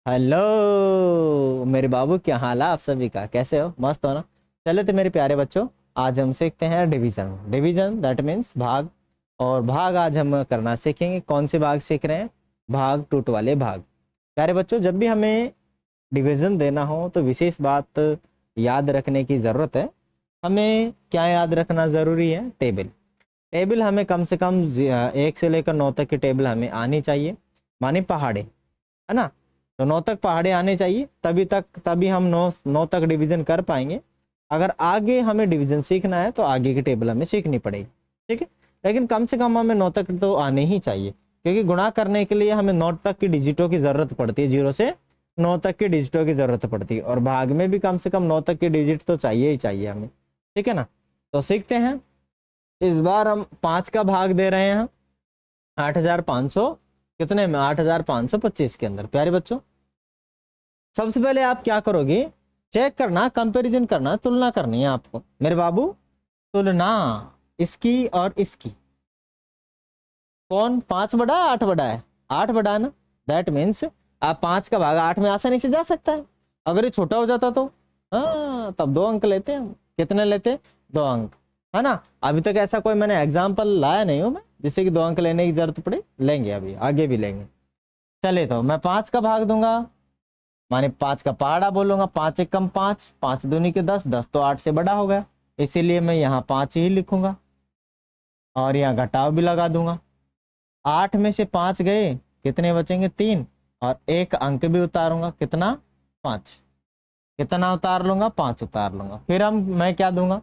Hello मेरे बाबू, क्या हाल है आप सभी का? कैसे हो? मस्त हो ना? चलो तो मेरे प्यारे बच्चों, आज हम सीखते हैं डिवीजन। डिवीजन दैट मीन्स भाग। और भाग आज हम करना सीखेंगे। कौन से भाग सीख रहे हैं? भाग टूट वाले भाग। प्यारे बच्चों, जब भी हमें डिवीजन देना हो तो विशेष बात याद रखने की ज़रूरत है। हमें क्या याद रखना ज़रूरी है? टेबल। टेबल हमें कम से कम 1 से लेकर 9 तक की टेबल हमें आनी चाहिए, माने पहाड़े, है ना? तो 9 तक पहाड़े आने चाहिए, तभी हम 9 तक डिवीजन कर पाएंगे। अगर आगे हमें डिवीजन सीखना है तो आगे की टेबल हमें सीखनी पड़ेगी, ठीक है। लेकिन कम से कम हमें 9 तक तो आने ही चाहिए, क्योंकि गुणा करने के लिए हमें 9 तक की डिजिटों की जरूरत पड़ती है। 0 से 9 तक की डिजिटों की जरूरत पड़ती है, और भाग में भी कम से कम 9 तक की डिजिट तो चाहिए ही चाहिए हमें, ठीक है ना? तो सीखते हैं। इस बार हम 5 का भाग दे रहे हैं 8500 कितने में? 8525 के अंदर। प्यारे बच्चों, सबसे पहले आप क्या करोगे? चेक करना, कंपैरिजन करना, तुलना करनी है आपको मेरे बाबू। तुलना इसकी और इसकी। कौन 5 बड़ा है 8 बड़ा है? 8 बड़ा है ना। दैट मीन्स आप 5 का भाग 8 में आसानी से जा सकता है। अगर ये छोटा हो जाता तो हाँ, तब 2 अंक लेते हैं हम। कितने लेते? 2 अंक, है ना? अभी तक ऐसा कोई मैंने एग्जाम्पल लाया नहीं हूं मैं जिससे कि 2 अंक लेने की जरूरत पड़े। लेंगे, अभी आगे भी लेंगे। चले तो मैं 5 का भाग दूंगा, माने 5 का पहाड़ा बोलूंगा। 5 एकम 5, 5 दूनी के 10, 10 तो 8 से बड़ा हो गया, इसीलिए मैं यहाँ 5 ही लिखूंगा और यहाँ घटाव भी लगा दूंगा। 8 में से 5 गए, कितने बचेंगे? 3, और 1 अंक भी उतारूंगा। कितना? 5। कितना उतार लूंगा? 5 उतार लूंगा। फिर मैं क्या दूंगा?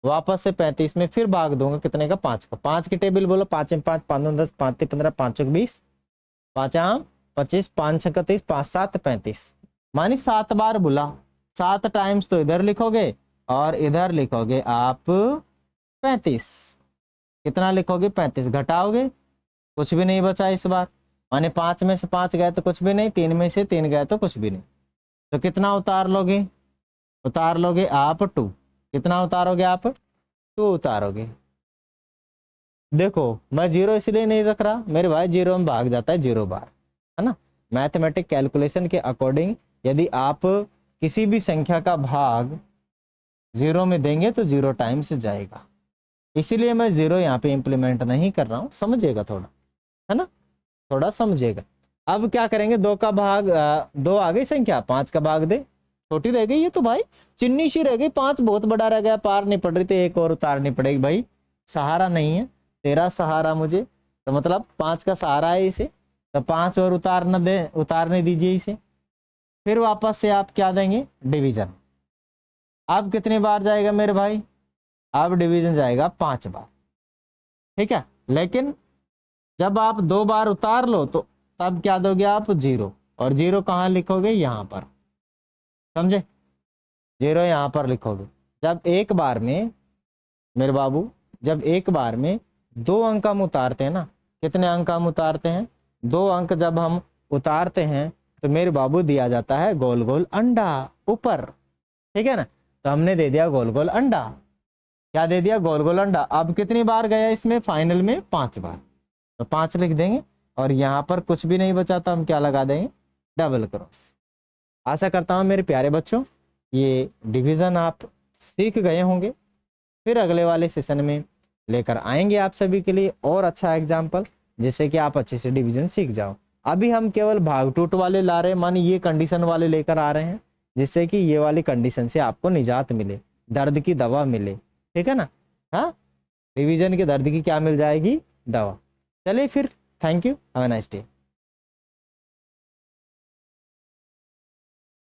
वापस से 35 में फिर भाग दूंगा। कितने का? 5 का। 5 की टेबल बोलो। 5 में 5, 5 10, 5 15, 5 20, 5 25, 5 30, 5 7 35, मानी 7 बार बुला। 7 टाइम्स तो इधर लिखोगे और इधर लिखोगे आप 35। कितना लिखोगे? 35। घटाओगे, कुछ भी नहीं बचा इस बार, माने 5 में से 5 गए तो कुछ भी नहीं, 3 में से 3 गए तो कुछ भी नहीं। तो कितना उतार लोगे? उतार लोगे आप 2। कितना उतारोगे आप? 2 उतारोगे। देखो, मैं 0 इसलिए नहीं रख रहा मेरे भाई, 0 में भाग जाता है 0 बार, है ना? मैथमेटिक कैलकुलेशन के अकॉर्डिंग यदि आप किसी भी संख्या का भाग 0 में देंगे तो 0 टाइम्स जाएगा, इसीलिए मैं 0 यहाँ पे इंप्लीमेंट नहीं कर रहा हूँ। समझिएगा थोड़ा, है ना? थोड़ा समझिएगा। अब क्या करेंगे? 2 का भाग 2 आ गई संख्या, 5 का भाग दे। छोटी रह गई ये तो भाई, चिन्नी सी रह गई। 5 बहुत बड़ा रह गया, पार नहीं पड़ रही, तो एक और उतारनी पड़ेगी भाई। सहारा नहीं है तेरा, सहारा मुझे, तो मतलब 5 का सहारा है इसे, तो 5 और उतारने दीजिए इसे। फिर वापस से आप क्या देंगे? डिवीजन। अब कितनी बार जाएगा मेरे भाई? अब डिवीजन जाएगा 5 बार, ठीक है। लेकिन जब आप 2 बार उतार लो तो तब क्या दोगे आप? 0। और 0 कहाँ लिखोगे? यहाँ पर, समझे? 0 यहाँ पर लिखोगे। जब एक बार में मेरे बाबू, जब एक बार में 2 अंक हम उतारते हैं ना, कितने अंक हम उतारते हैं? 2 अंक जब हम उतारते हैं तो मेरे बाबू दिया जाता है गोल गोल अंडा ऊपर, ठीक है ना? तो हमने दे दिया गोल गोल अंडा। क्या दे दिया? गोल गोल अंडा। अब कितनी बार गया इसमें? फाइनल में 5 बार, तो 5 लिख देंगे। और यहाँ पर कुछ भी नहीं बचा तो हम क्या लगा देंगे? Double cross. आशा करता हूँ मेरे प्यारे बच्चों ये डिवीजन आप सीख गए होंगे। फिर अगले वाले सेशन में लेकर आएंगे आप सभी के लिए और अच्छा एग्जाम्पल, जिससे कि आप अच्छे से डिवीजन सीख जाओ। अभी हम केवल भाग टूट वाले ला रहे हैं, मानी ये कंडीशन वाले लेकर आ रहे हैं, जिससे कि ये वाली कंडीशन से आपको निजात मिले, दर्द की दवा मिले, ठीक है ना? हाँ, डिवीजन के दर्द की क्या मिल जाएगी? दवा। चलिए फिर, thank you, have a nice day.